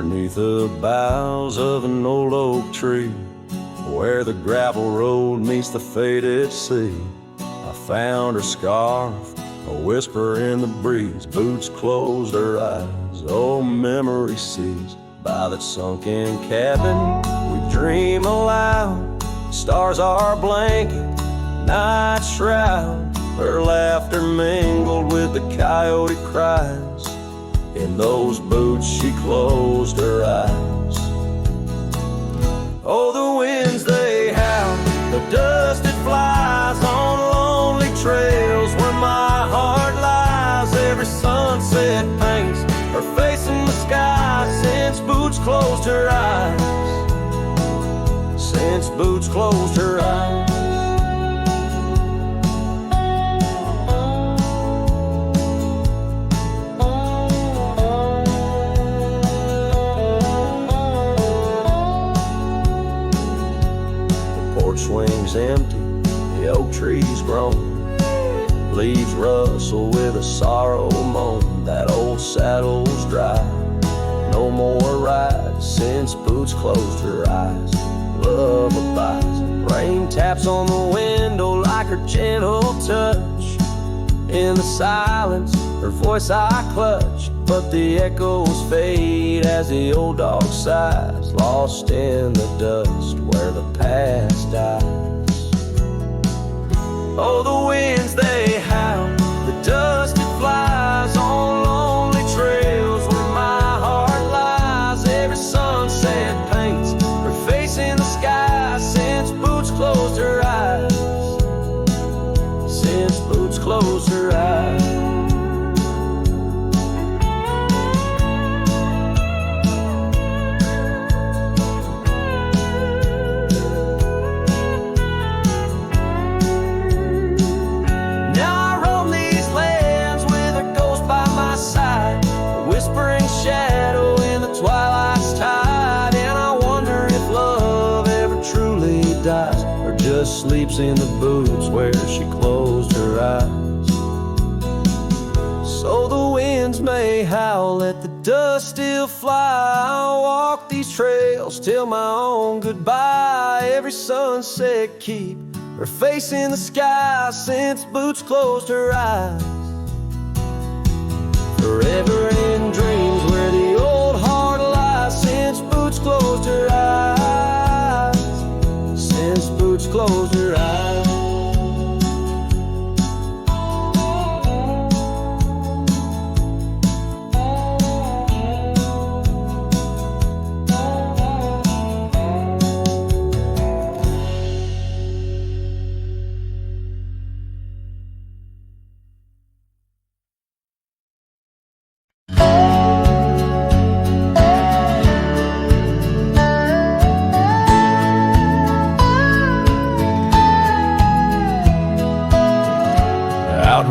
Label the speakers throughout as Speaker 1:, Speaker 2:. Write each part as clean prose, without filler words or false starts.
Speaker 1: underneath the boughs of an old oak tree, where the gravel road meets the faded sea. I found her scarf, a whisper in the breeze. Boots closed her eyes, old memory seized. By that sunken cabin, we dream aloud. Stars are blanket, night shroud. Her laughter mingled with the coyote cries. In those boots she closed her eyes. Oh, the winds they howl, the dust it flies on lonely trails where my heart lies. Every sunset paints her face in the sky since Boots closed her eyes. Since Boots closed her eyes. Swings empty, the oak trees groan, leaves rustle with a sorrow moan. That old saddle's dry, no more rides since Boots closed her eyes. Love abides, rain taps on the window like her gentle touch. In the silence, her voice I clutch, but the echoes fade as the old dog sighs, lost in the dust where the past dies. Oh, the winds they howl, the dust it flies on lonely trails where my heart lies. Every sunset paints her face in the sky since Boots closed her eyes. Since Boots closed her eyes. Shadow in the twilight's tide, and I wonder if love ever truly dies, or just sleeps in the boots where she closed her eyes. So the winds may howl, let the dust still fly. I'll walk these trails till my own goodbye. Every sunset keep her face in the sky since Boots closed her eyes. Forever in dreams where the old heart lies since Boots closed her eyes. Since Boots closed her eyes.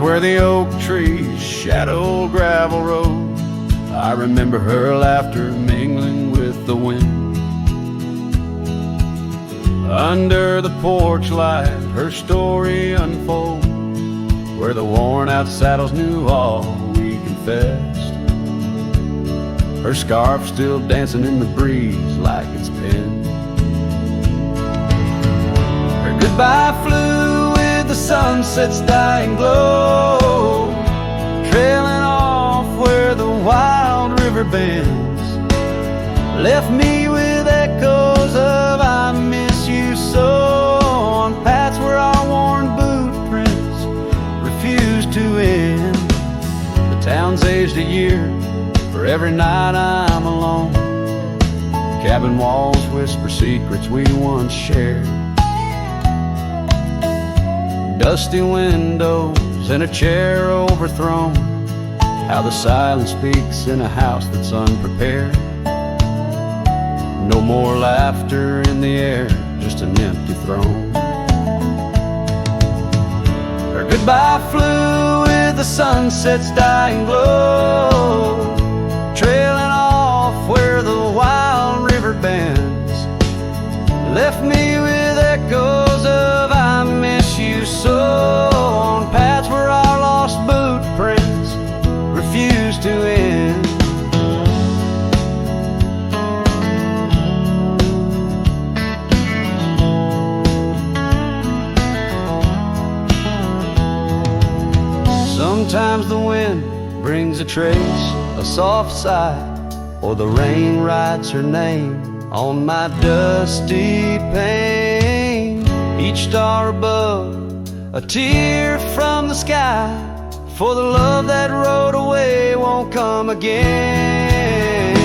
Speaker 1: Where the oak trees shadow gravel road, I remember her laughter mingling with the wind. Under the porch light, her story unfolds, where the worn out saddles knew all we confessed. Her scarf still dancing in the breeze like it's pinned. Her goodbye flew with the sunset's dying glow, trailing off where the wild river bends, left me with echoes of I miss you so, on paths where our worn boot prints refuse to end. The town's aged a year, for every night I'm alone. Cabin walls whisper secrets we once shared. Dusty windows and a chair overthrown, how the silence speaks in a house that's unprepared. No more laughter in the air, just an empty throne. Her goodbye flew with the sunset's dying glow, trailing off where the wild river bends, left me with echoes of I miss you so, on paths where our lost boot prints refuse to end.
Speaker 2: a trace, a soft sigh, or the rain writes her name on my dusty pane. Each star above, a tear from the sky, for the love that rode away won't come again.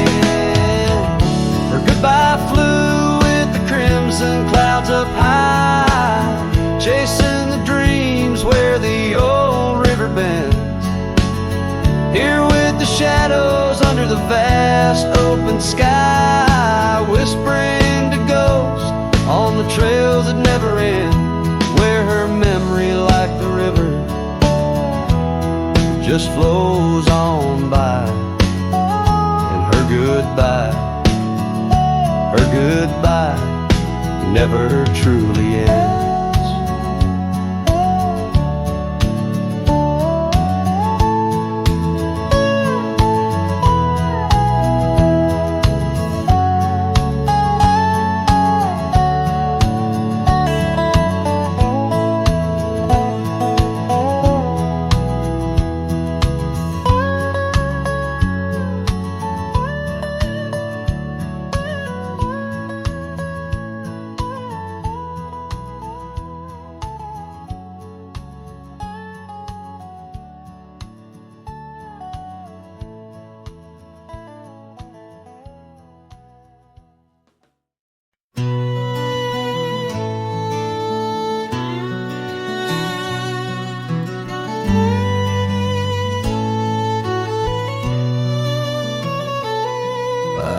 Speaker 2: Her goodbye flew with the crimson clouds up high, chasing the dreams where the old river bends. Here with the shadows under the vast open sky, whispering to ghosts on the trails that never end, where her memory, like the river, just flows on by. And her goodbye never truly ends.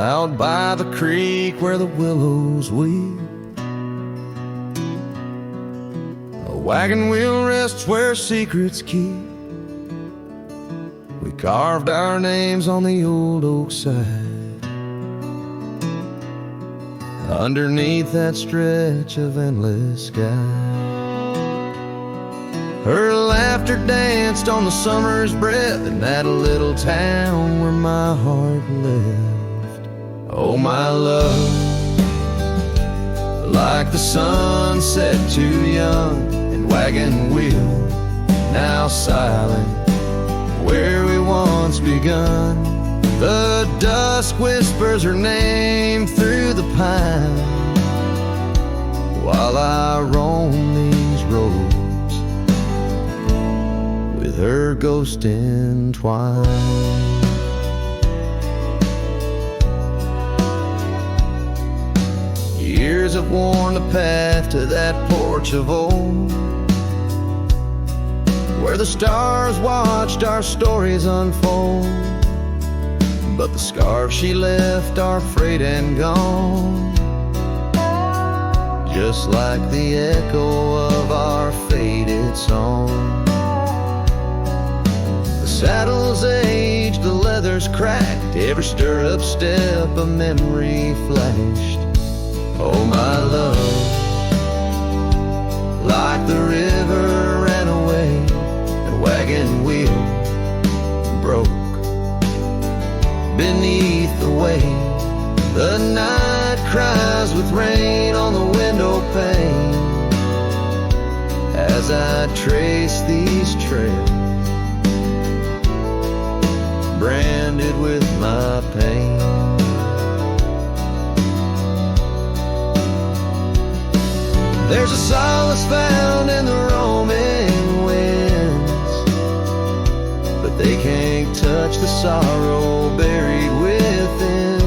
Speaker 1: Out by the creek where the willows weep, a wagon wheel rests where secrets keep. We carved our names on the old oak side, underneath that stretch of endless sky. Her laughter danced on the summer's breath in that little town where my heart left. Oh, my love, like the sunset too young, and wagon wheel now silent, where we once begun. The dusk whispers her name through the pine, while I roam these roads with her ghost entwined. Years have worn the path to that porch of old, where the stars watched our stories unfold. But the scars she left are frayed and gone, just like the echo of our faded song. The saddle's aged, the leather's cracked, every stirrup step a memory flashed. Oh, my love, like the river ran away, and wagon wheel broke beneath the weight. The night cries with rain on the window pane as I trace these trails, branded with my pain. There's a solace found in the roaming winds, but they can't touch the sorrow buried within.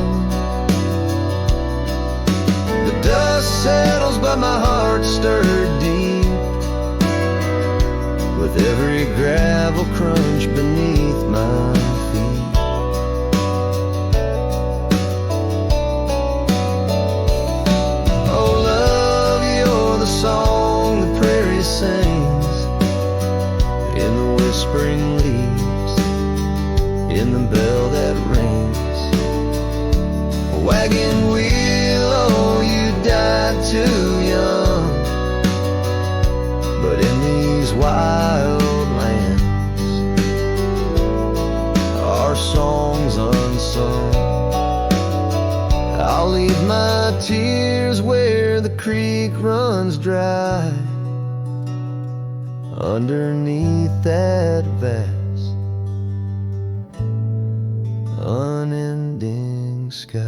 Speaker 1: The dust settles, but my heart stirred deep with every gravel crunch beneath my feet. Song the prairie sings in the whispering leaves, in the bell that rings. A wagon wheel, oh, you died too young, but in these wild lands our songs unsung. I'll leave my tears where the creek runs dry, underneath that vast
Speaker 2: unending sky.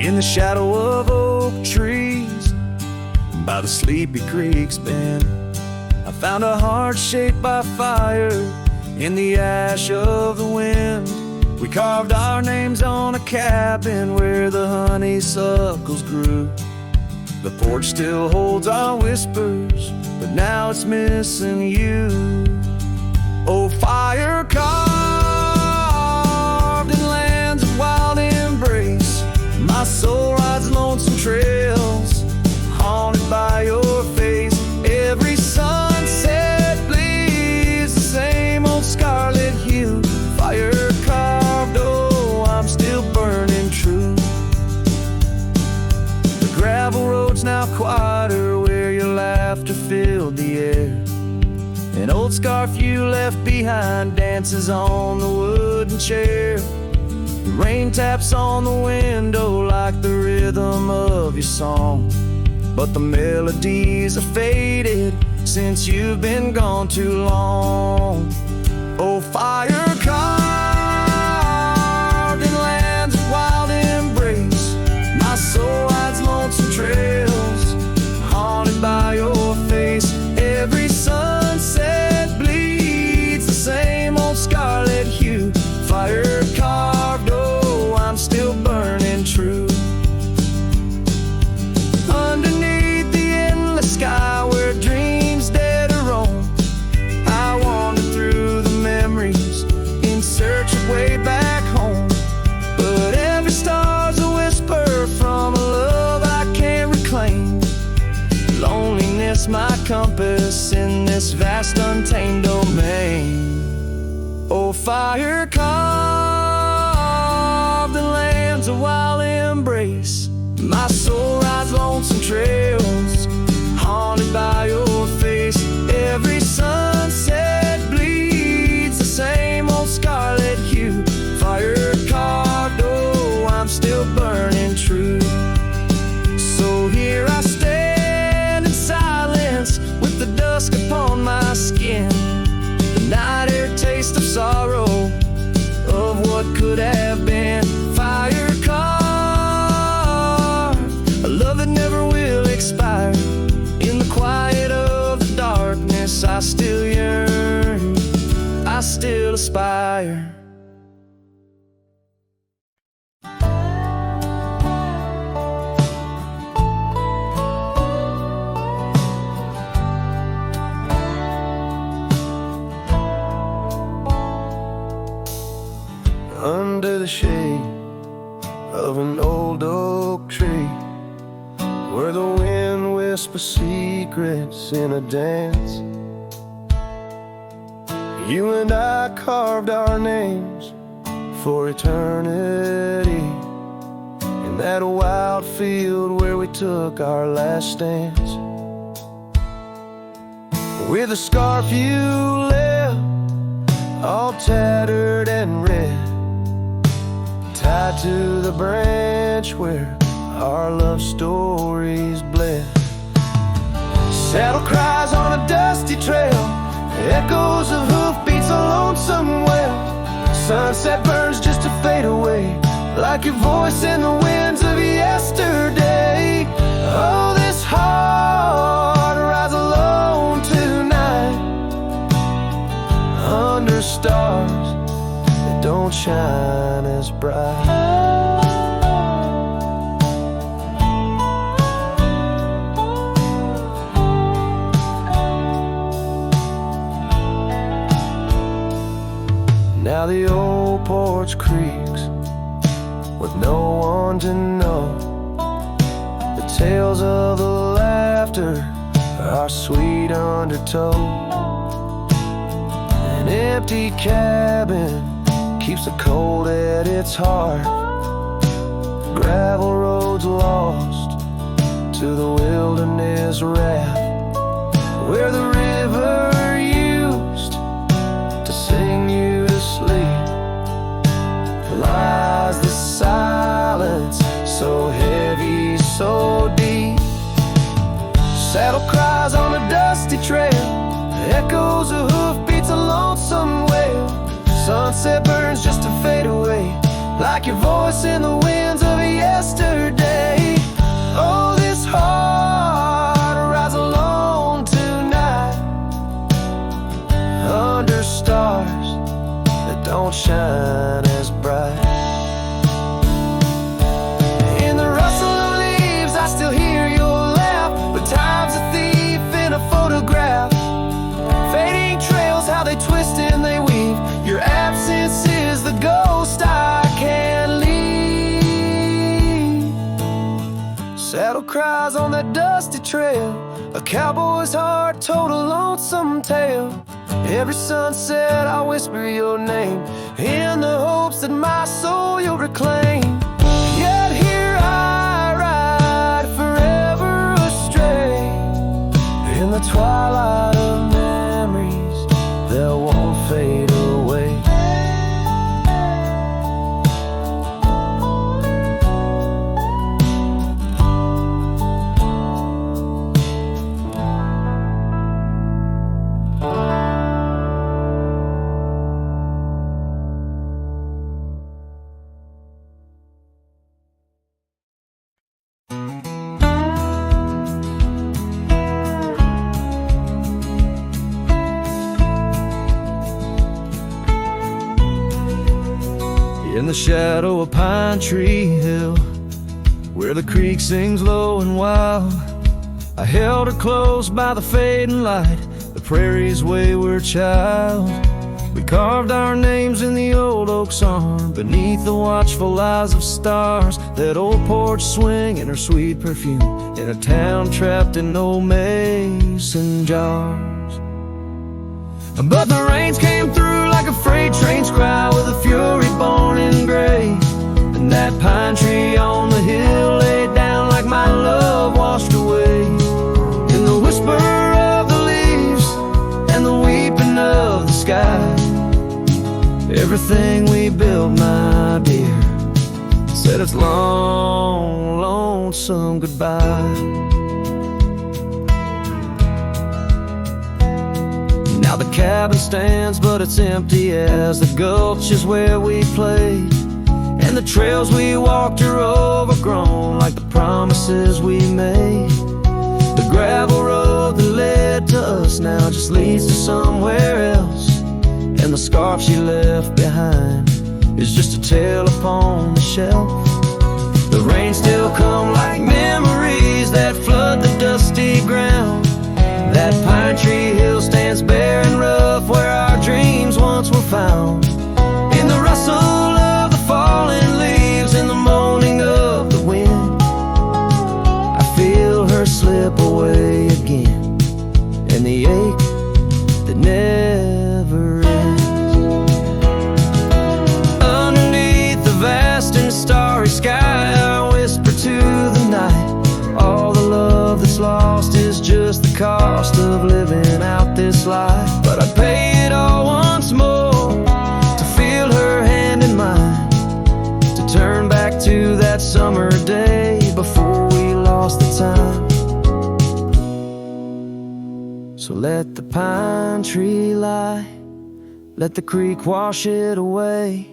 Speaker 1: In the shadow of oak trees by the sleepy creek's bend, I found a heart shaped by fire in the ash of the wind. We carved our names on a cabin where the honeysuckles grew. The porch still holds our whispers, but now it's missing you. Oh, fire carved in lands of wild embrace, my soul rides lonesome trails, haunted by your face. Every sunset bleeds the same old scarlet hue. Fire carved, oh, I'm still burning true. The gravel road's now quieter where your laughter filled the air. An old scarf you left behind dances on the wooden chair. The rain taps on the window like the rhythm of your song, but the melodies are faded since you've been gone too long. Oh, fire carved in lands of wild embrace, my soul rides lonesome trails, haunted by your face. Every sunset bleeds the same old scarlet hue. Fire carved, oh, I'm still burning true. Underneath the endless sky where dreams dare to roam, I wander through the memories in search of way back home. But every star's a whisper from a love I can't reclaim. Loneliness my compass in this vast untamed domain. Oh, fire carved in lands of wild embrace, my soul rides lonesome trails, haunted by your face. Every sunset bleeds the same old scarlet hue. Fire carved, oh, I'm still burning true. So here I stand in silence with the dusk upon my skin, the night air taste of sorrow, of what could have been. Fire carved, a love that never will expire. In the quiet of the darkness, I still yearn, I still aspire.
Speaker 2: Under the shade of an old oak tree, where the wind whispers secrets in a dance, you and I carved our names for eternity in that wild field where we took our last stance. With a scarf you left all tattered and red, tied to the branch where our love stories bled. Saddle cries on a dusty trail, echoes of hoofbeats a lonesome wail. Sunset burns just to fade away, like your voice in the winds of yesterday. Oh, this heart rides alone tonight, under stars that don't shine as bright. Now the old porch creaks with no one to know. The tales of the laughter are sweet undertow. An empty cabin keeps the cold at its heart. Gravel roads lost to the wilderness wrath, where the river sunset burns just to fade away, like your voice in the winds of yesterday. Oh, this heart rides alone tonight, under stars that don't shine as bright. In the rustle of leaves I still hear your laugh, but time's a thief in a photograph. Fading trails, how they twist and they weave. Your absence is the ghost I can't leave. Saddle cries on that dusty trail, a cowboy's heart told a lonesome tale. Every sunset I whisper your name, in the hopes that my soul you'll reclaim. Yet here I ride forever astray, in the twilight of memories that won't fade away. In the shadow of Pine Tree Hill, where the creek sings low and wild, I held her close by the fading light, the prairie's wayward child. We carved our names in the old oak's arm, beneath the watchful eyes of stars. That old porch swinging her sweet perfume, in a town trapped in old mason jars. But the rains came through like a freight train's cry, with a fury born in gray. And that pine tree on the hill laid down like my love washed away. In the whisper of the leaves and the weeping of the sky, everything we built, my dear, said its long, lonesome goodbye. Now the cabin stands, but it's empty as the gulch is where we played. And the trails we walked are overgrown, like the promises we made. The gravel road that led to us now just leads to somewhere else. And the scarf she left behind is just a tale upon the shelf. The rain still come like memories that flood the dusty ground. That pine tree hill stands bare and rough, where our dreams once were found. In the rustle of the falling leaves, in the moaning of the wind, I feel her slip away again, and the ache that never ends. Underneath the vast and starry sky, I whisper to the night, all the love that's lost is just the cost of living out this life. But I'd pay it all once more to feel her hand in mine, to turn back to that summer day before we lost the time. So let the pine tree lie, let the creek wash it away,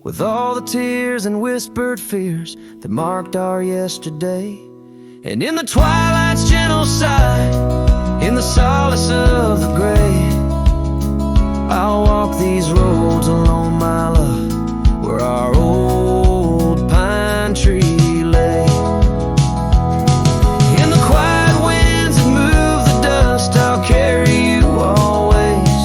Speaker 2: with all the tears and whispered fears that marked our yesterday. And in the twilight's gentle sigh, in the solace of the gray, I'll walk these roads alone, my love, where our old pine tree lay. In the quiet winds that move the dust, I'll carry you always,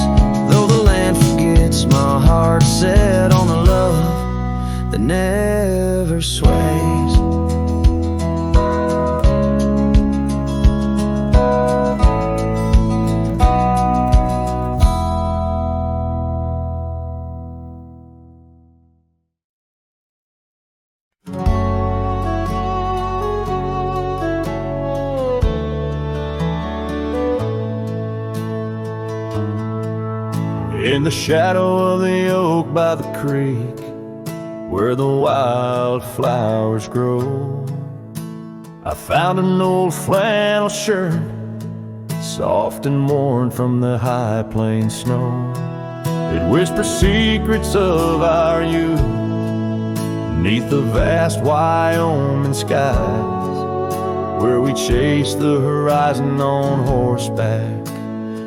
Speaker 2: though the land forgets, my heart set on the love that never sways.
Speaker 1: In the shadow of the oak by the creek, where the wildflowers grow, I found an old flannel shirt, soft and worn from the high plains snow. It whispers secrets of our youth 'neath the vast Wyoming skies, where we chase the horizon on horseback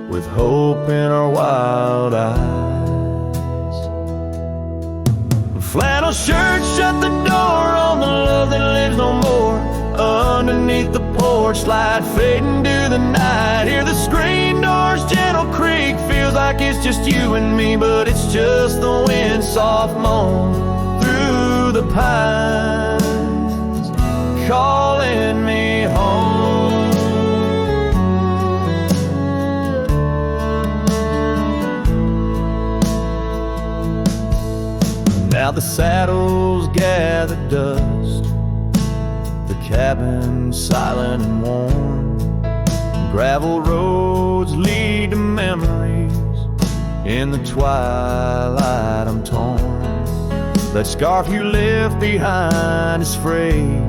Speaker 1: with hope in our wild eyes. Flannel shirts shut the door on the love that lives no more. Underneath the porch light fading to the night, hear the screen doors, gentle creak. Feels like it's just you and me, but it's just the wind soft moan through the pines, calling me home. Now the saddles gather dust, the cabin silent and warm. Gravel roads lead to memories. In the twilight I'm torn. That scarf you left behind is frayed,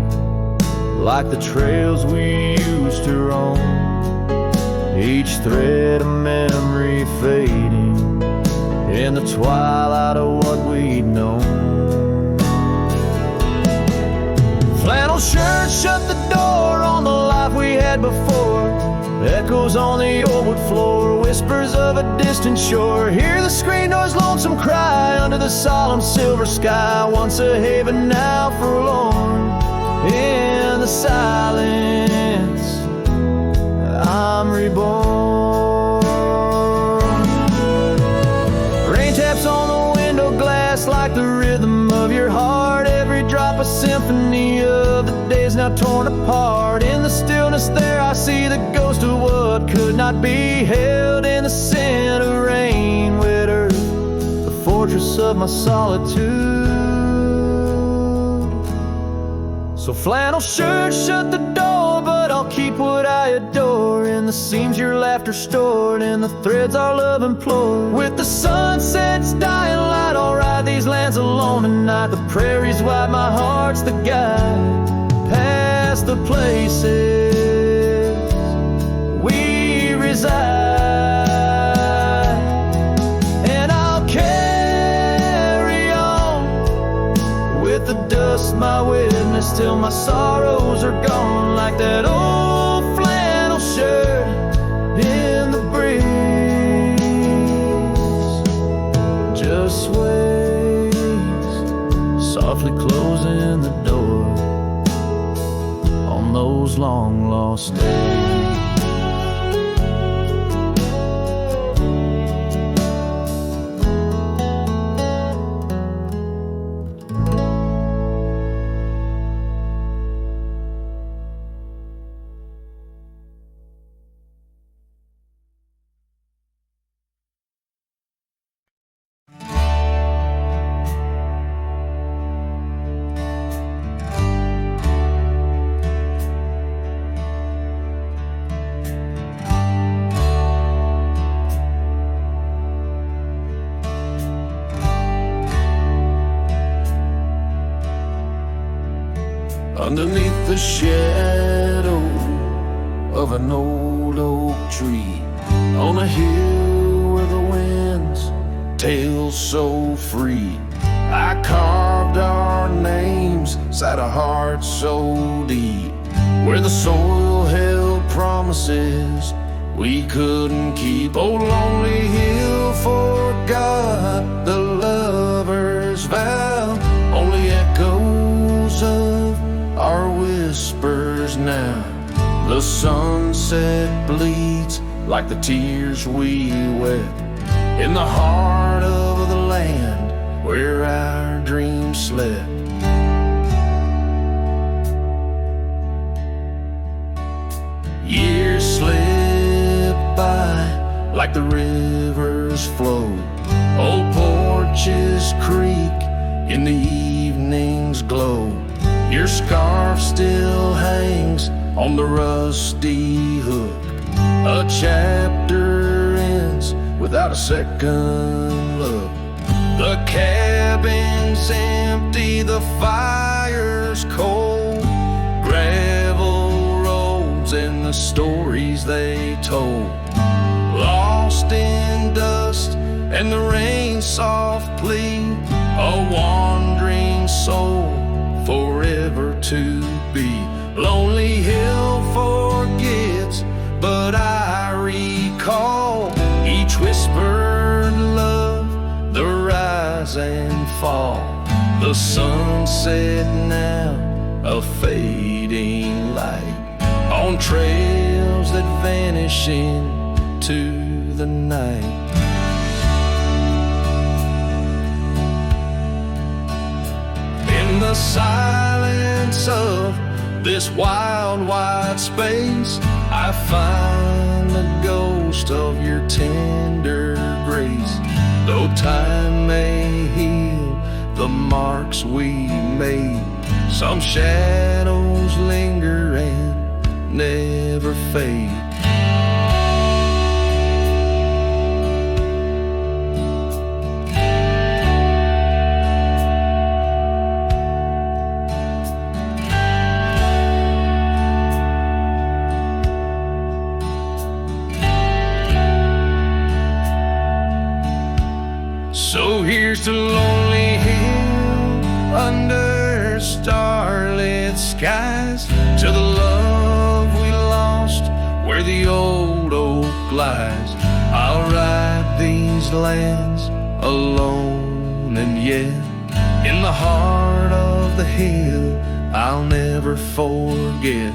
Speaker 1: like the trails we used to roam. Each thread a memory fading in the twilight of what we'd known. Flannel shirts shut the door on the life we had before. Echoes on the old wood floor, whispers of a distant shore. Hear the screen door's lonesome cry under the solemn silver sky. Once a haven, now forlorn. In the silence, I'm reborn. Rain taps on the window glass like the rhythm of your heart. Every drop a symphony of the days now torn apart. In the stillness there I see the ghost of what could not be held. In the scent of rain, wet earth, the fortress of my solitude. So flannel shirts shut the door, but I'll keep what I adore. In the seams your laughter stored, in the threads our love implored. With the sunset's dying light, I'll ride these lands alone tonight. The prairies wide, my heart's the guide, past the places we reside. And I'll carry on with the dust my witness till my sorrows are gone. Like that old flannel shirt in the breeze, just sways, softly closing the door on those long lost days.
Speaker 3: Underneath the shadow of an old oak tree, on a hill where the winds tail so free, I carved our names inside a heart so deep, where the soil held promises we couldn't keep. Oh, lonely hill forgot the lover's vow, only echoes of our whispers now. The sunset bleeds like the tears we wept in the heart of the land where our dreams slept. Years slip by like the rivers flow. Old porches creak in the evening's glow. Your scarf still hangs on the rusty hook. A chapter ends without a second look. The cabin's empty, the fire's cold. Gravel roads and the stories they told, lost in dust and the rain's soft plea, a wandering soul forever to be. Lonely Hill forgets, but I recall each whispered love, the rise and fall, the sunset now, a fading light on trails that vanish into the night. In the silence of this wild, wide space, I find the ghost of your tender grace. Though time may heal the marks we made, some shadows linger and never fade. So here's to Lonely Hill under starlit skies, to the love we lost where the old oak lies. I'll ride these lands alone, and yet in the heart of the hill I'll never forget.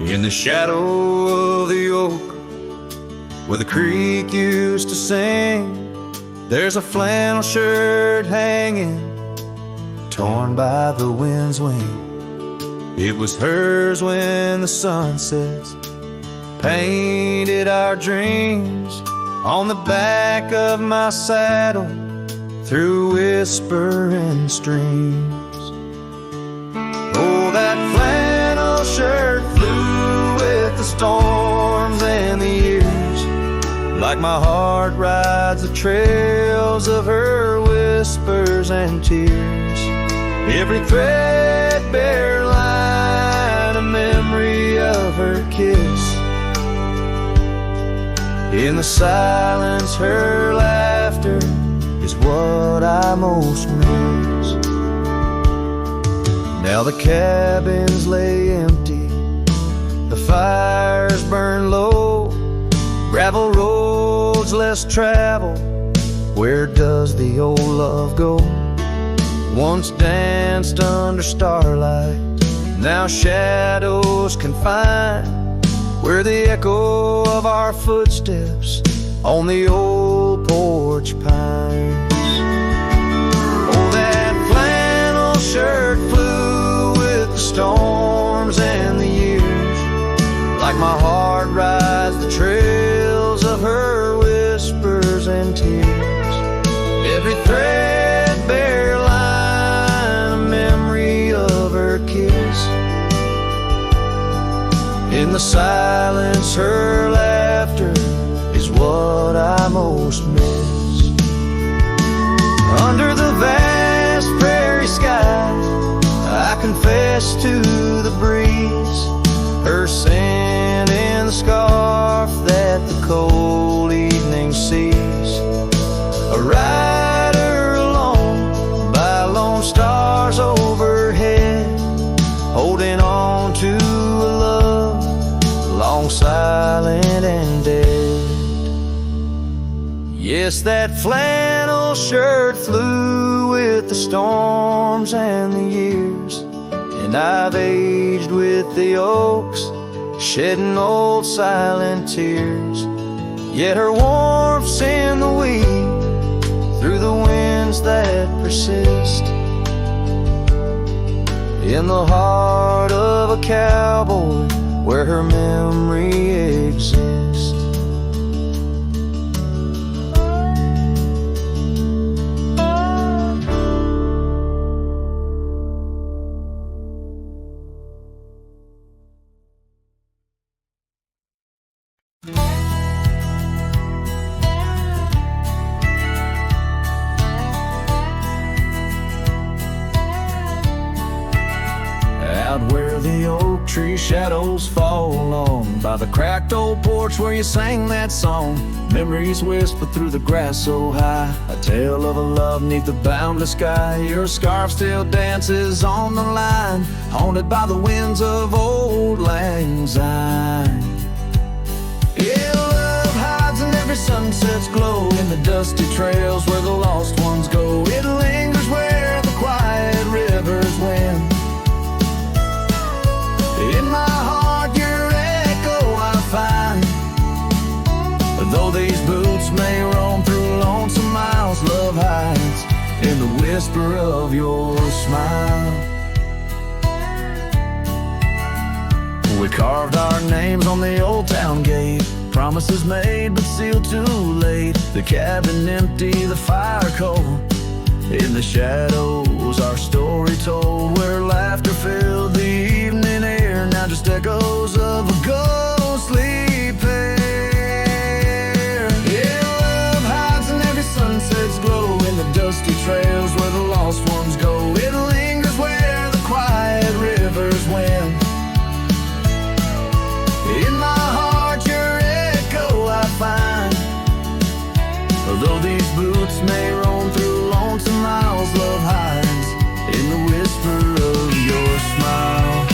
Speaker 1: In the shadow of the oak, where the creek used to sing, there's a flannel shirt hanging, torn by the wind's wing. It was hers when the sunsets painted our dreams on the back of my saddle through whispering streams. Oh, that flannel shirt flew with the storms and the years, like my heart rides the trails of her whispers and tears. Every threadbare line, a memory of her kiss. In the silence, her laughter is what I most miss. Now the cabins lay empty, the fires burn low, gravel roads less traveled. Where does the old love go? Once danced under starlight, now shadows confine, where the echo of our footsteps on the old porch pines. Oh, that flannel shirt flew with the storms and the years, like my heart rides the trails of her whispers and tears. Every threadbare line, a memory of her kiss. In the silence, her laughter is what I most miss. Under the vast prairie sky, I confess to the breeze, her scent in the scarf that the cold evening sees. A rider alone by lone stars overhead, holding on to a love long silent and dead. Yes, that flannel shirt flew with the storms and the years, and I've aged with the oaks, shedding old silent tears. Yet her warmth's in the weed, through the winds that persist, in the heart of a cowboy where her memory exists.
Speaker 3: the oak tree, shadows fall along by the cracked old porch where you sang that song. Memories whisper through the grass so high, a tale of a love neath the boundless sky. Your scarf still dances on the line, haunted by the winds of old lang syne. Yeah, love hides in every sunset's glow, in the dusty trails where the lost ones go. It lingers where the quiet rivers win. In my heart your echo I find. Though these boots may roam through lonesome miles, love hides in the whisper of your smile. We carved our names on the old town gate, promises made but sealed too late. The cabin empty, the fire cold, in the shadows our story told, where laughter filled the evening air, now just echoes of a ghostly pair. Yeah, love hides in every sunset's glow, in the dusty trails where the lost ones go. It lingers where the quiet rivers win. In my heart your echo I find. Though these boots may roam through lonesome miles, love hides in the whisper of your smile.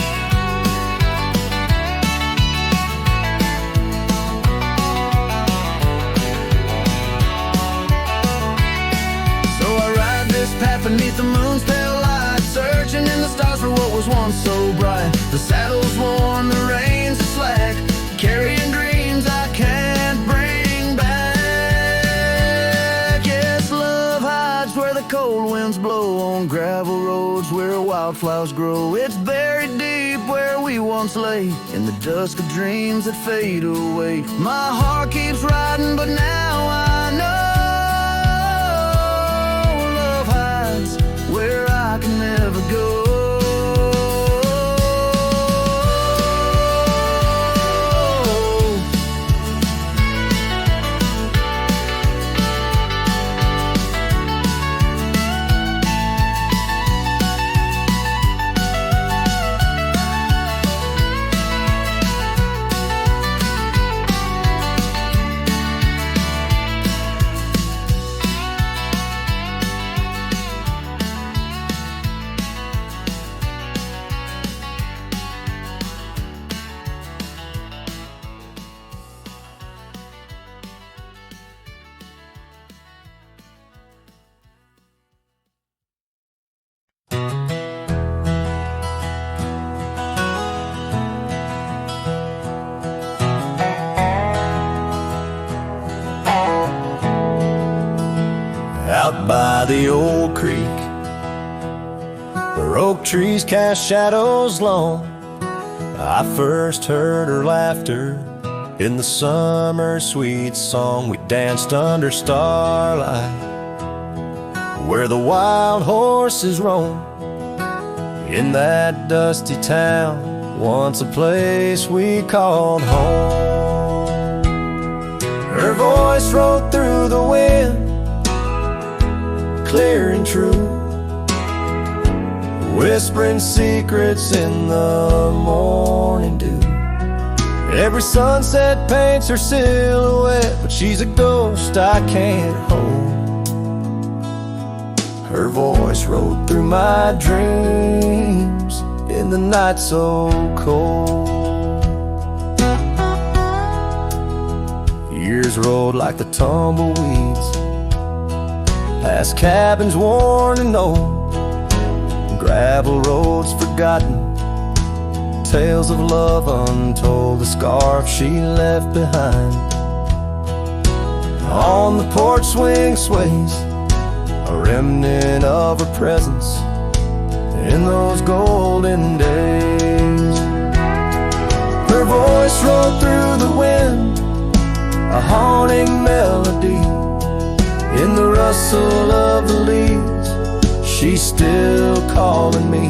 Speaker 3: So I ride this path beneath the moon's pale light, searching in the stars for what was once so bright. The saddle's worn, the reins are slack, carrying dreams I can't bring back. Yes, love hides where the cold winds blow, on gravel roads where wildflowers grow. It's buried deep where we once lay, in the dusk of dreams that fade away. My heart keeps riding, but now I know love hides where I can never go.
Speaker 1: Out by the old creek, where oak trees cast shadows long, I first heard her laughter in the summer sweet song. We danced under starlight where the wild horses roam, in that dusty town, once a place we called home. Her voice rolled through the wind, clear and true, whispering secrets in the morning dew. Every sunset paints her silhouette, but she's a ghost I can't hold. Her voice rode through my dreams in the night so cold. Years rolled like the tumbleweeds, past cabins worn and old, gravel roads forgotten, tales of love untold, the scarf she left behind. On the porch swing sways a remnant of her presence in those golden days. Her voice rolled through the wind, a haunting melody, in the rustle of the leaves, she's still calling me.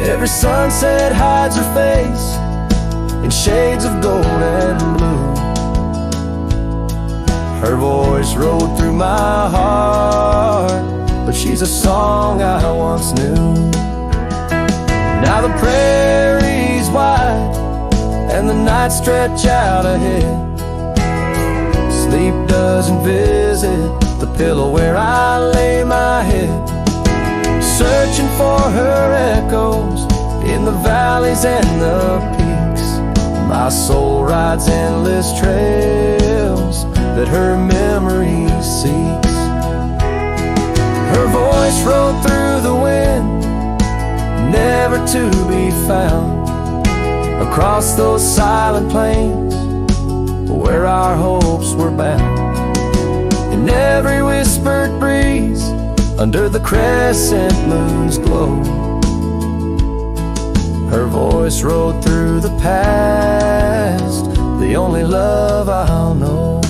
Speaker 1: Every sunset hides her face in shades of gold and blue. Her voice rode through my heart, but she's a song I once knew. Now the prayer
Speaker 4: night stretch out ahead. Sleep doesn't visit the pillow where I lay my head, searching for her echoes in the valleys and the peaks. My soul rides endless trails that her memory seeks. Her voice rode through the wind, never to be found, across those silent plains where our hopes were bound. In every whispered breeze, under the crescent moon's glow, her voice rode through the past, the only love I'll know.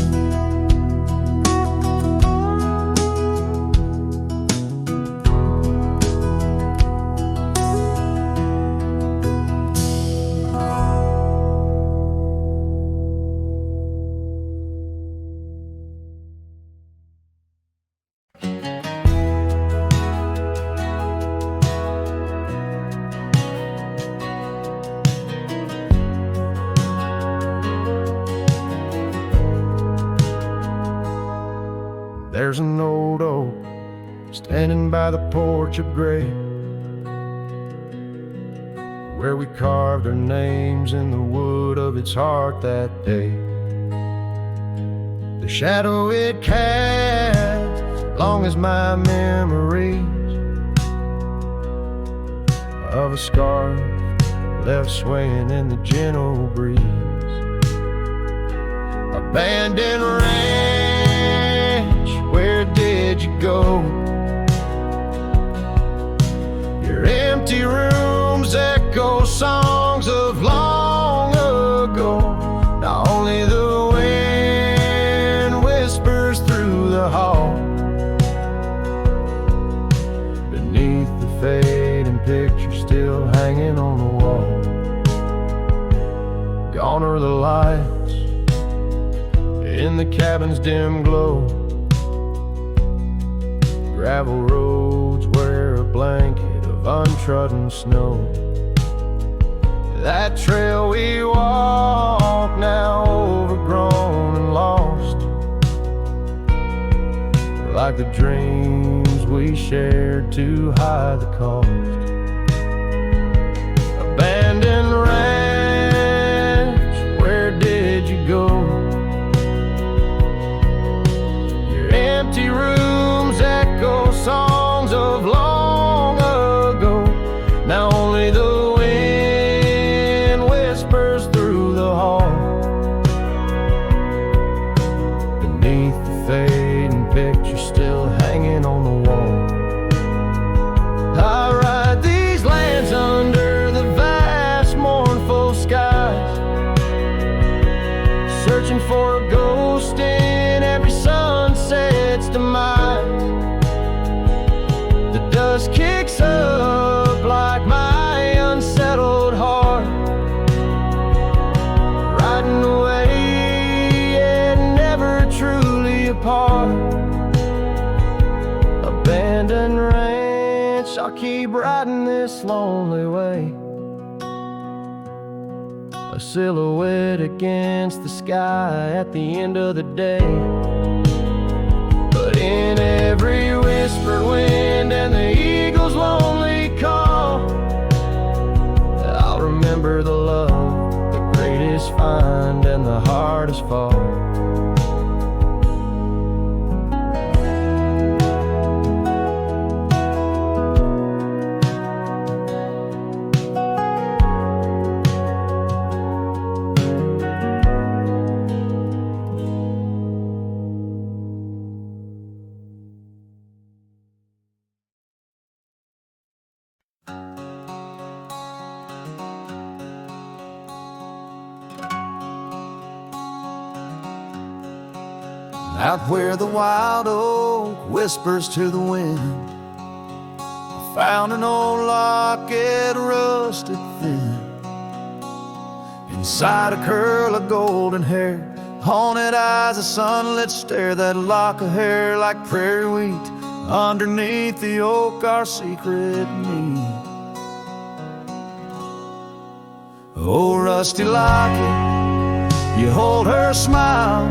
Speaker 3: There's an old oak standing by the porch of gray, where we carved our names in the wood of its heart that day. The shadow it cast, long as my memories of a scarf left swaying in the gentle breeze. Abandoned ranch, where did you go? Your empty rooms echo songs of long ago. Now only the wind whispers through the hall, beneath the fading picture still hanging on the wall. Gone are the lights in the cabin's dim glow, gravel roads wear a blanket of untrodden snow. That trail we walk, now overgrown and lost, like the dreams we shared to hide the cost. Abandoned ranch, where did you go? Your empty rooms echo songs of long ago. Now only the wind whispers through the hall, beneath the fading picture still hanging on the wall. I ride these lands under the vast mournful skies, searching for a ghost in every sunset's demise. The dust kicks up like my unsettled heart, riding away and never truly apart. Abandoned ranch, I'll keep riding this lonely way, a silhouette against the sky at the end of the day. But in every whispered wind and the eagle's lonely call, I'll remember the love, the greatest find and the hardest fall.
Speaker 4: Out where the wild oak whispers to the wind, I found an old locket rusted thin. Inside a curl of golden hair, haunted eyes, a sunlit stare, that lock of hair like prairie wheat. Underneath the oak, our secret meet. Oh, rusty locket, You hold her smile,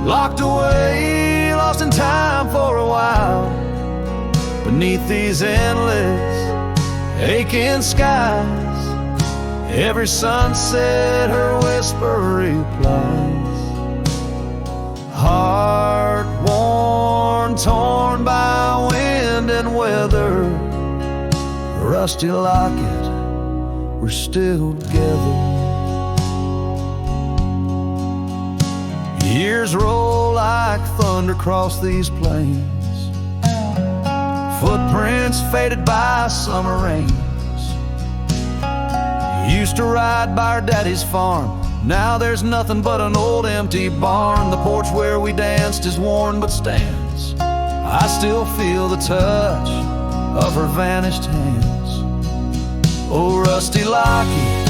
Speaker 4: locked away, lost in time for a while. Beneath these endless, aching skies, every sunset her whisper replies. Heart worn, torn by wind and weather, rusty locket, we're still together. Years roll like thunder across these plains, footprints faded by summer rains. Used to ride by our daddy's farm, now there's nothing but an old empty barn. The porch where we danced is worn but stands. I still feel the touch of her vanished hands. Oh, rusty locket,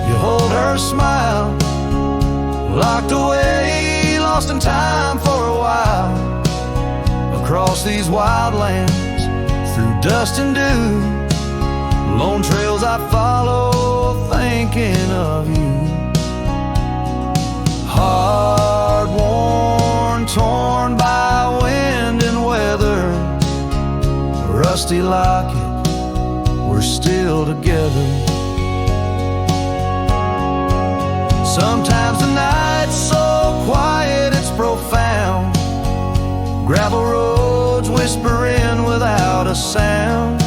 Speaker 4: you hold her smile, locked away, lost in time for a while. Across these wild lands, through dust and dew, lone trails I follow, thinking of you. Hard worn, torn by wind and weather, rusty locket, we're still together. Sometimes the night's so quiet it's profound, gravel roads whispering without a sound.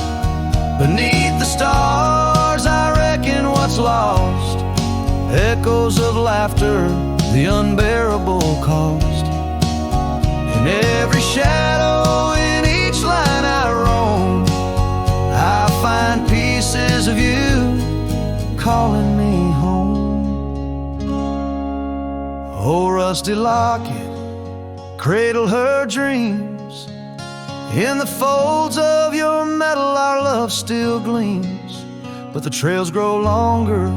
Speaker 4: Beneath the stars I reckon what's lost, echoes of laughter, the unbearable cost. In every shadow, in each line I roam, I find pieces of you calling me home. Oh, rusty locket, cradle her dreams. In the folds of your metal our love still gleams, but the trails grow longer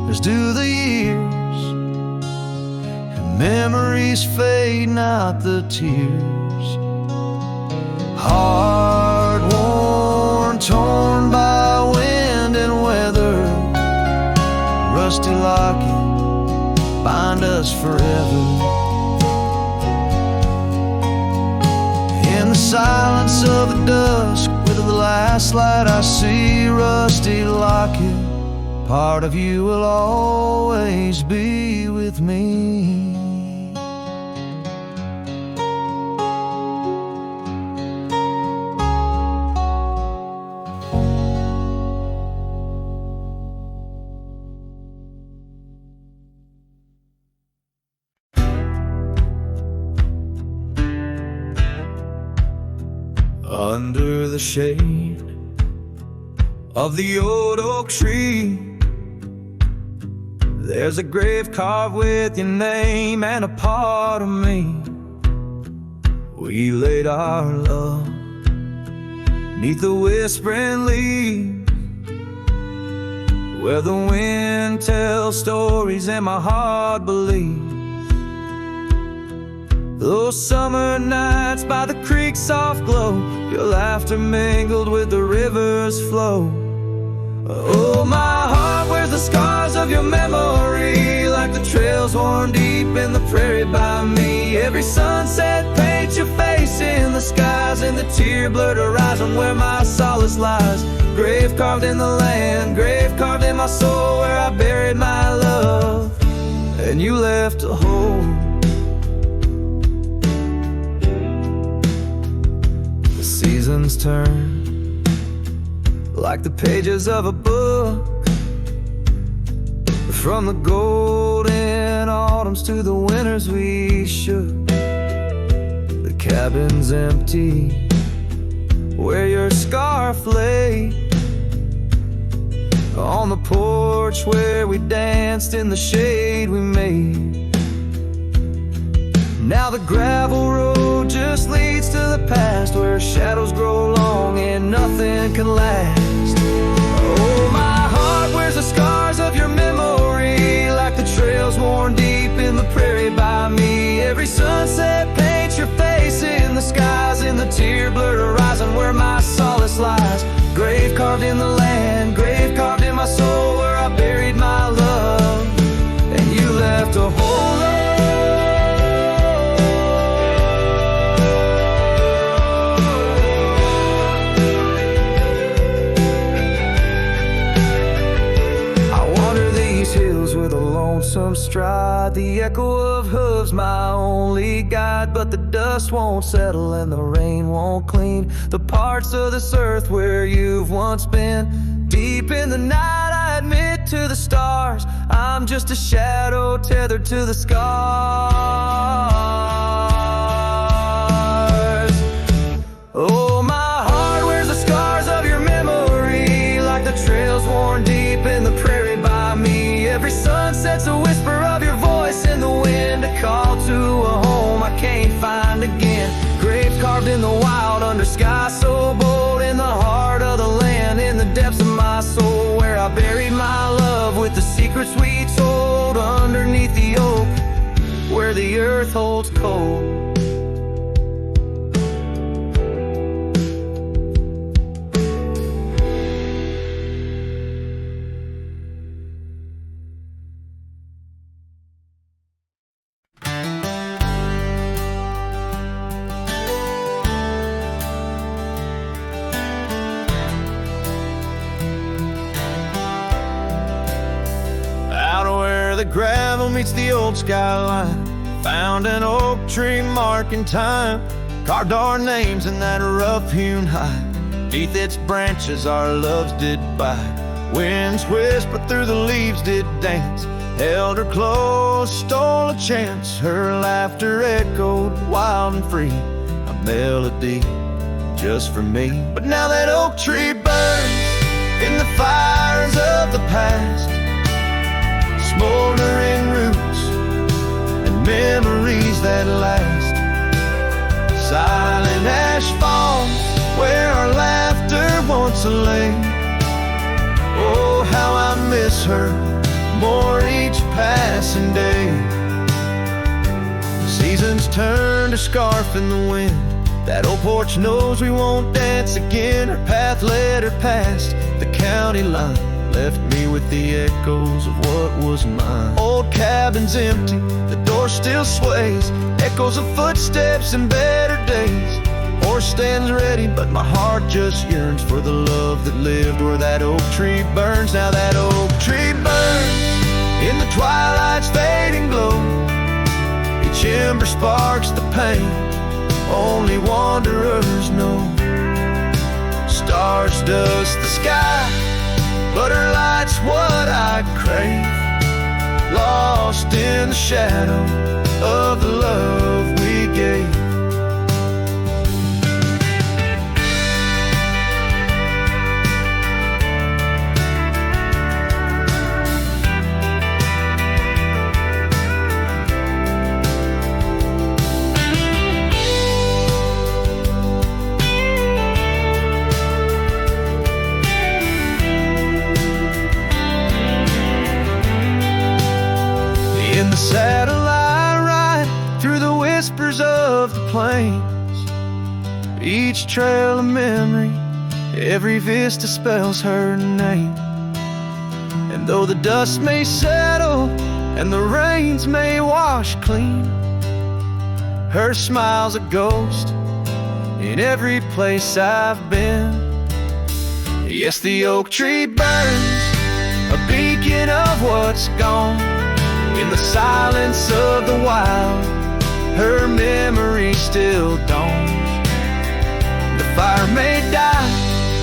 Speaker 4: as do the years, and memories fade, not the tears. Hard worn, torn by wind and weather, rusty locket, bind us forever. In the silence of the dusk, with the last light I see, rusty locket, part of you will always be with me. Under the shade of the old oak tree, there's a grave carved with your name and a part of me. We laid our love 'neath the whispering leaves, where the wind tells stories and my heart believes. Those summer nights by the creek's soft glow, your laughter mingled with the river's flow. Oh, my heart wears the scars of your memory, like the trails worn deep in the prairie by me. Every sunset paints your face in the skies, and the tear-blurred horizon where my solace lies. Grave carved in the land, grave carved in my soul, where I buried my love, and you left a hole. Seasons turn like the pages of a book, from the golden autumns to the winters we shook. The cabin's empty where your scarf lay, on the porch where we danced in the shade we made. Now the gravel road just leads to the past, where shadows grow long and nothing can last. Oh, my heart wears the scars of your memory, like the trails worn deep in the prairie by me. Every sunset paints your face in the skies, in the tear-blurred horizon where my solace lies. Grave carved in the land, grave carved in my soul, where I buried my love, and you left lonesome stride. The echo of hooves, my only guide. But the dust won't settle and the rain won't clean the parts of this earth where you've once been. Deep in the night, I admit to the stars, I'm just a shadow tethered to the scars. Oh, my heart wears the scars of your memory, like the trails worn deep in the prairie by me. Every sunset's a whisper of your voice in the wind, a call to a home I can't find again. Graves carved in the wild under sky so bold, in the heart of the land, in the depths of my soul, where I buried my love with the secrets we told, underneath the oak where the earth holds cold.
Speaker 3: The gravel meets the old skyline, found an oak tree marking time, carved our names in that rough-hewn hide. Beneath its branches our loves did bide. Winds whispered through the leaves did dance, held her close, stole a chance. Her laughter echoed wild and free, a melody just for me. But now that oak tree burns in the fires of the past, smoldering roots and memories that last. Silent ash falls where our laughter once lay. Oh, how I miss her more each passing day. Seasons turn to scarf in the wind. That old porch knows we won't dance again. Her path led her past the county line, left me with the echoes of what was mine. Old cabin's empty, the door still sways, echoes of footsteps in better days. Horse stands ready, but my heart just yearns for the love that lived where that oak tree burns. Now that oak tree burns in the twilight's fading glow. Each ember sparks the pain only wanderers know. Stars dust the sky, but her light's what I crave, lost in the shadow of the love we gave. In the saddle I ride through the whispers of the plains, each trail a memory, every vista spells her name. And though the dust may settle and the rains may wash clean, her smile's a ghost in every place I've been. Yes, the oak tree burns, a beacon of what's gone. In the silence of the wild, her memory still dawns. The fire may die,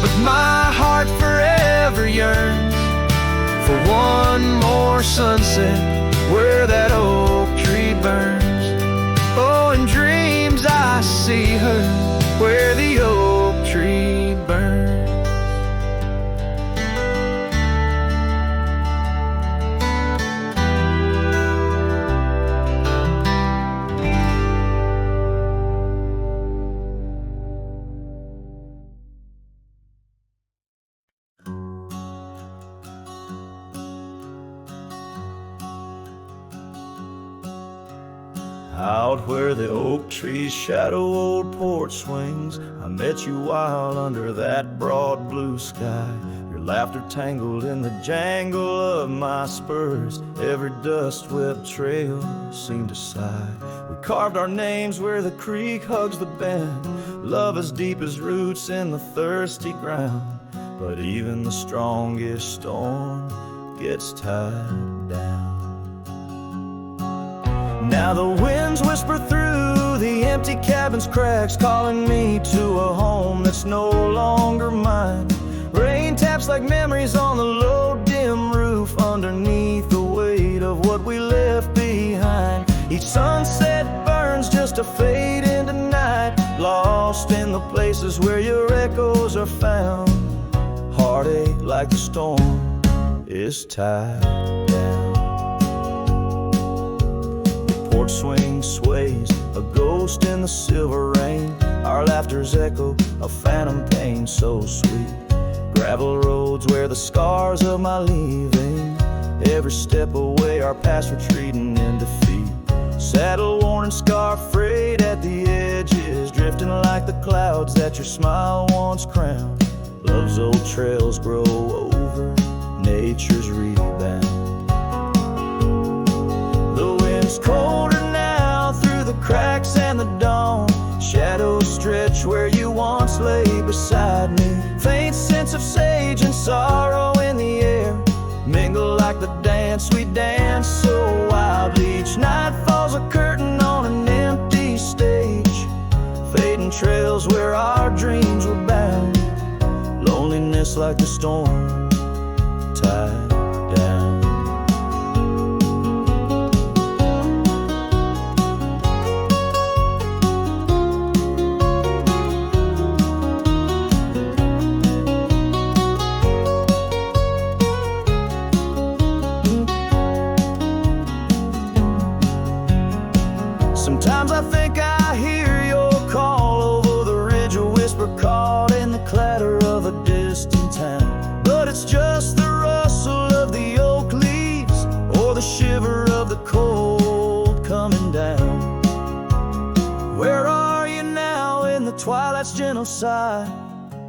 Speaker 3: but my heart forever yearns for one more sunset where that oak tree burns. Oh, in dreams I see her where the oak tree burns.
Speaker 1: Out where the oak tree's shadow old porch swings, I met you wild under that broad blue sky. Your laughter tangled in the jangle of my spurs, every dust-swept trail seemed to sigh. We carved our names where the creek hugs the bend, love as deep as roots in the thirsty ground. But even the strongest storm gets tied down.
Speaker 4: Now the winds whisper through the empty cabin's cracks, calling me to a home that's no longer mine. Rain taps like memories on the low, dim roof, underneath the weight of what we left behind. Each sunset burns just to fade into night, lost in the places where your echoes are found. Heartache like the storm is tied down. The porch swing sways, a ghost in the silver rain. Our laughter's echo, a phantom pain so sweet. Gravel roads where the scars of my leaving, every step away our past retreating in defeat. Saddle worn and scar frayed at the edges, drifting like the clouds that your smile once crowned. Love's old trails grow over nature's rebound. The wind's colder now through the cracks and the dawn. Shadows stretch where you once lay beside me. Faint sense of sage and sorrow in the air mingle like the dance we dance so wildly. Each night falls a curtain on an empty stage, fading trails where our dreams were bound. Loneliness like the storm tied down. Sometimes I think I hear your call over the ridge, a whisper caught in the clatter of a distant town. But it's just the rustle of the oak leaves or the shiver of the cold coming down. Where are you now in the twilight's gentle sigh?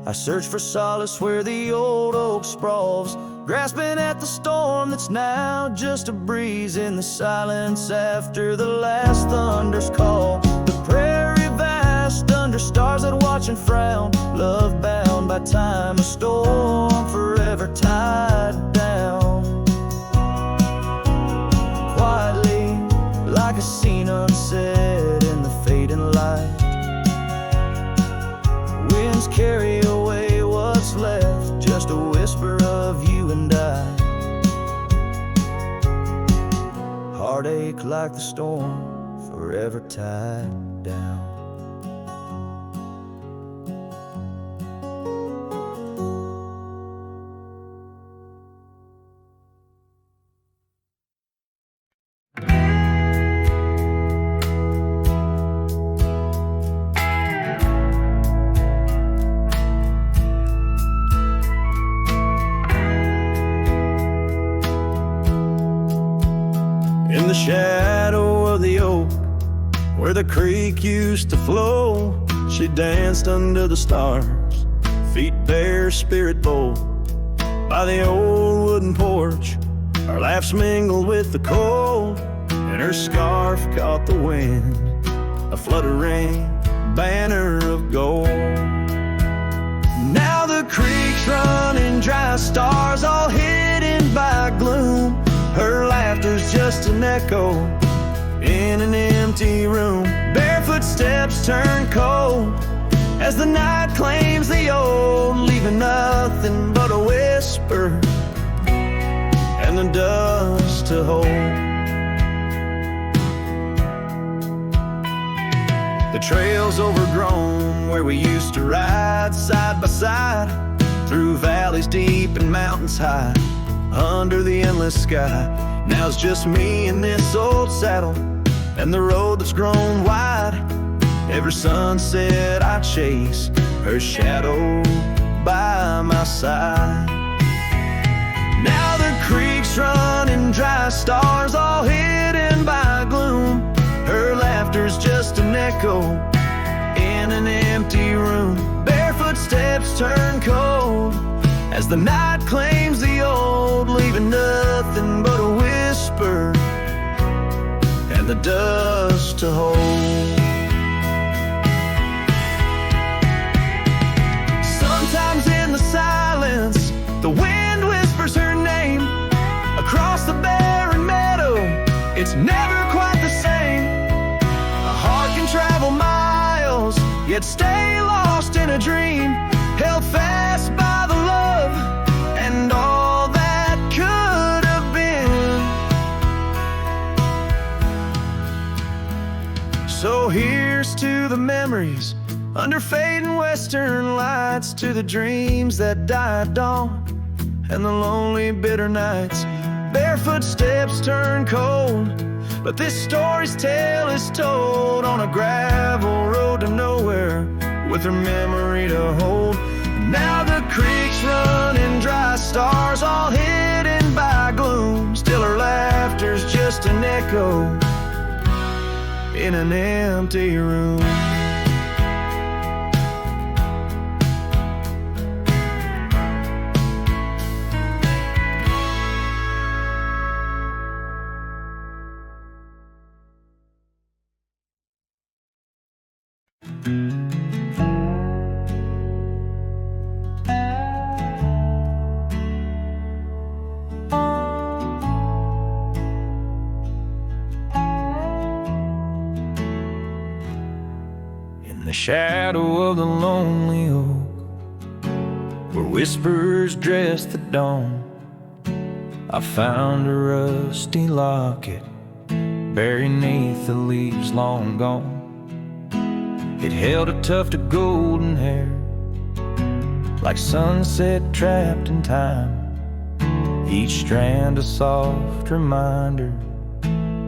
Speaker 4: I search for solace where the old oak sprawls, grasping at the storm that's now just a breeze in the silence after the last thunder's call. The prairie vast under stars that watch and frown, love bound by time, a storm forever tied down. Quietly, like a scene unsaid in the fading light, winds carry away what's left, just a whisper of you and I. Heartache like the storm, forever tied down. In the shadow of the oak, where the creek used to flow, she danced under the stars, feet bare, spirit bold. By the old wooden porch, our laughs mingled with the cold, and her scarf caught the wind, a fluttering banner of gold. Now the creek's running dry, stars all hidden by gloom. Her laughter's just an echo in an empty room. Barefoot steps turn cold as the night claims the old, leaving nothing but a whisper and the dust to hold. The trail's overgrown where we used to ride side by side, through valleys deep and mountains high, under the endless sky. Now it's just me and this old saddle, and the road that's grown wide. Every sunset I chase, her shadow by my side. Now the creek's running dry, stars all hidden by gloom. Her laughter's just an echo in an empty room. Barefoot steps turn cold as the night claims the old, leaving nothing but a whisper and the dust to hold. Sometimes in the silence, the wind whispers her name across the barren meadow. It's never quite the same.
Speaker 2: yet stay lost in a dream, held fast by the love and all that could have been. So here's to the memories under fading western lights, to the dreams that die at dawn and the lonely bitter nights. Barefoot steps turn cold, but this story's tale is told on a gravel road to nowhere with her memory to hold. Now the creek's running dry, stars all hidden by gloom. Still her laughter's just an echo in an empty room. In the shadow of the lonely oak, where whispers dress the dawn, I found a rusty locket buried neath the leaves long gone. It held a tuft of golden hair, like sunset trapped in time, each strand a soft reminder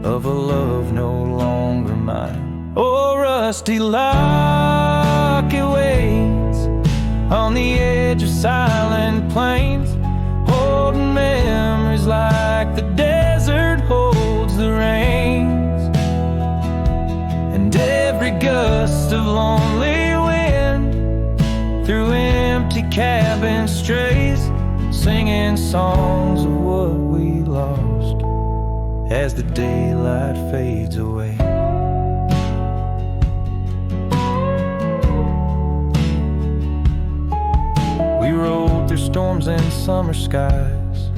Speaker 2: of a love no longer mine. Oh, rusty locket waits on the edge of silent plains, holding memories like the desert holds the rains. And every gust of lonely wind through empty cabins strays, singing songs of what we lost as the daylight fades away. We rode through storms and summer skies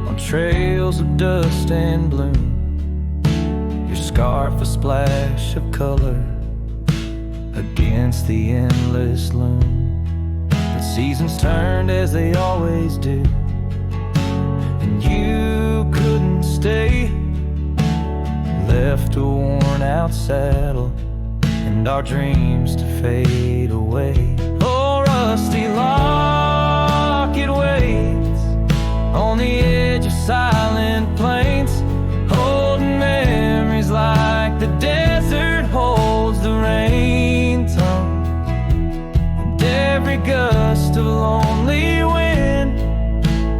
Speaker 2: on trails of dust and bloom, your scarf a splash of color against the endless loom. The seasons turned as they always do, and you couldn't stay, left a worn out saddle and our dreams to fade away. Oh, rusty locket waits on the edge of silent plains, holding memories like the desert holds the rain tongue. And every gust of lonely wind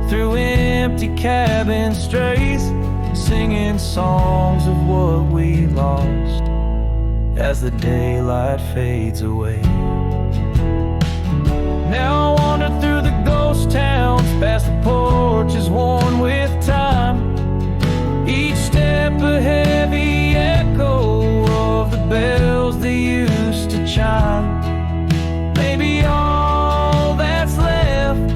Speaker 2: through empty cabin strays, singing songs of what we lost as the daylight fades away. Now I wander through the ghost towns, past the porches worn with time, each step a heavy echo of the bells they used to chime. Maybe all that's left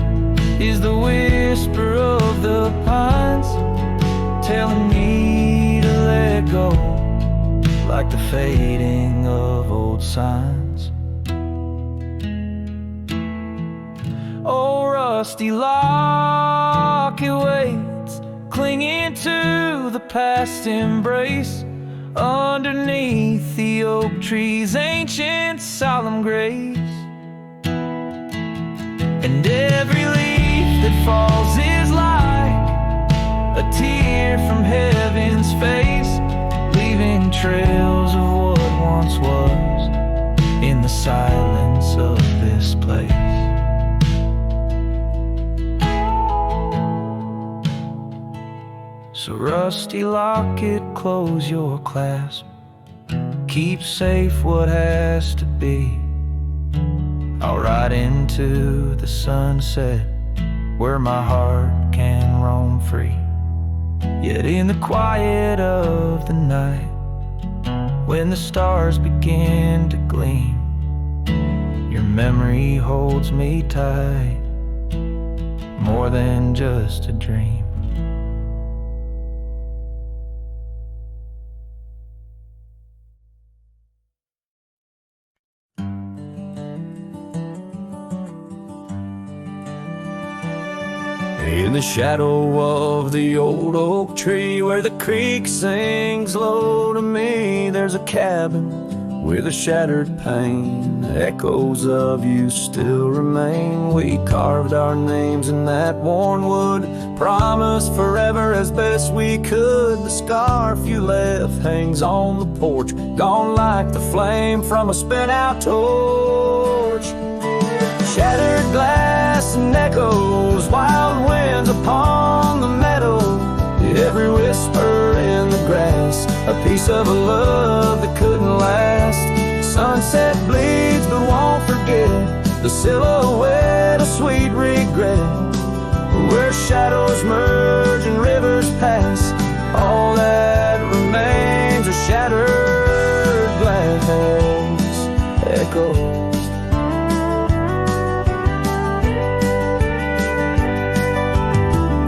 Speaker 2: is the whisper of the pines, telling me to let go, like the fading of old signs. Oh, rusty locket waits, clinging to the past embrace, underneath the oak tree's ancient solemn grace. And every leaf that falls is like a tear from heaven's face, leaving trails of what once was in the silence of this place. So rusty locket, close your clasp, keep safe what has to be. I'll ride into the sunset where my heart can roam free. Yet in the quiet of the night, when the stars begin to gleam, your memory holds me tight, more than just a dream.
Speaker 4: the shadow of the old oak tree, where the creek sings low to me, there's a cabin with a shattered pane. Echoes of you still remain. We carved our names in that worn wood, promised forever as best we could. The scarf you left hangs on the porch, gone like the flame from a spent-out torch. Shattered glass and echoes, wild winds upon the meadow, every whisper in the grass, a piece of a love that couldn't last. Sunset bleeds but won't forget, the silhouette of sweet regret, where shadows merge and rivers pass, all that remains are shattered glass echoes.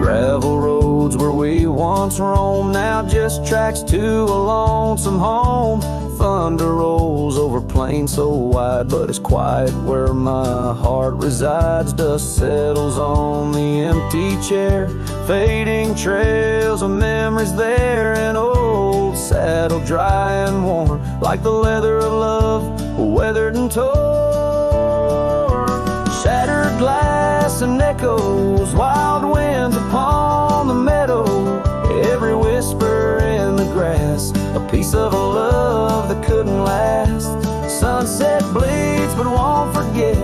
Speaker 4: Gravel roads where we once roamed, now just tracks to a lonesome home. Thunder rolls over plains so wide, but it's quiet where my heart resides. Dust settles on the empty chair, fading trails of memories there. An old saddle dry and worn, like the leather of love, weathered and torn. Shattered glass and echoes, wild winds upon the meadow, every whisper in the grass, a piece of a love that couldn't last. Sunset bleeds but won't forget,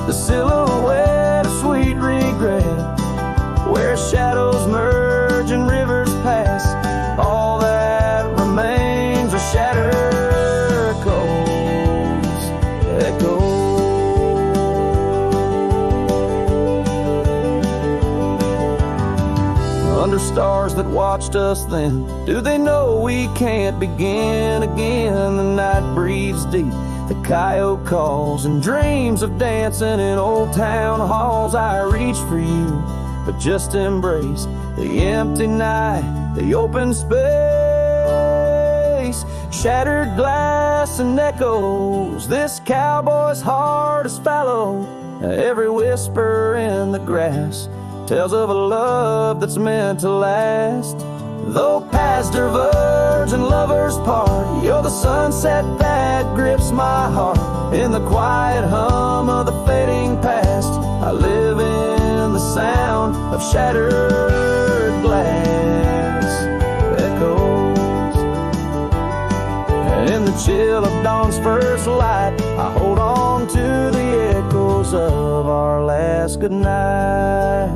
Speaker 4: the silhouette of sweet regret, where shadows merge and rivers pass, all that remains are shattered echoes. Under stars that watched us then, do they know we can't begin again? The night breathes deep, the coyote calls, and dreams of dancing in old town halls. I reach for you, but just embrace the empty night, the open space. Shattered glass and echoes, this cowboy's heart is fallow, every whisper in the grass tells of a love that's meant to last. Though paths diverge and lovers part, you're the sunset that grips my heart. In the quiet hum of the fading past, I live in the sound of shattered glass echoes. In the chill of dawn's first light, I hold on to the echoes of our last goodnight.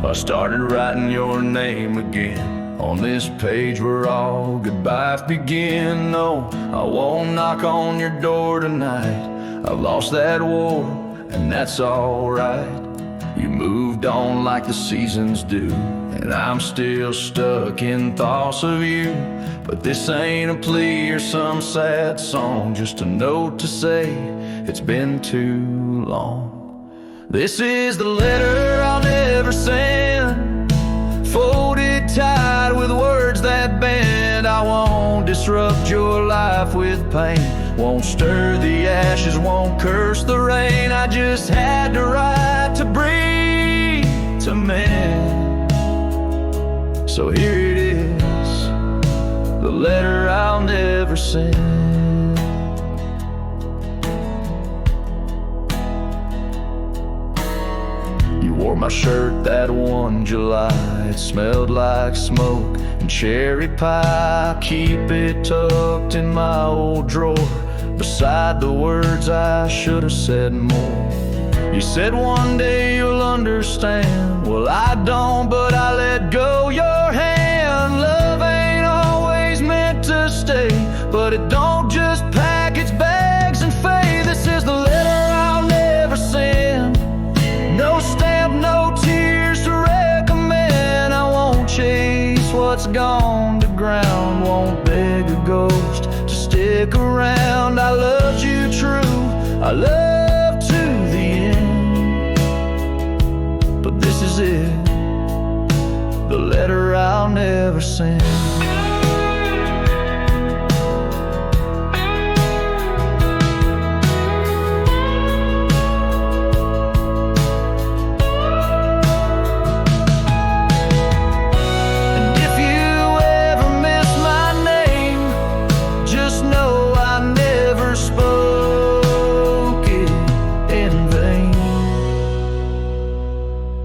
Speaker 4: I started writing your name again on this page where all goodbyes begin. No, I won't knock on your door tonight. I've lost that war, and that's alright. You moved on like the seasons do, and I'm still stuck in thoughts of you. But this ain't a plea or some sad song, just a note to say it's been too long. This is the letter I'll never send, folded tight with words that bend. I won't disrupt your life with pain, won't stir the ashes, won't curse the rain. I just had to write to breathe, to mend. So here it is, the letter I'll never send. Wore my shirt that one July, it smelled like smoke and cherry pie. Keep it tucked in my old drawer, beside the words I should have said more. You said one day you'll understand, well I don't, but I let go your hand. Love ain't always meant to stay, but it don't just pack its bags and fade. This is the letter I'll never send, no stamp, no tears to recommend. I won't chase what's gone to ground, won't beg a ghost to stick around. I loved you true, I loved never send.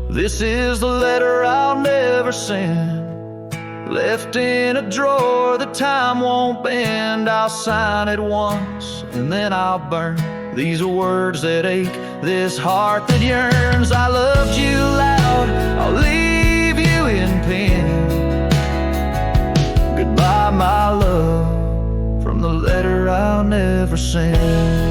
Speaker 2: This is the letter I'll never send, left in a drawer that time won't bend. I'll sign it once and then I'll burn these words that ache, this heart that yearns. I loved you loud, I'll leave you in pain. Goodbye my love, from the letter I'll never send.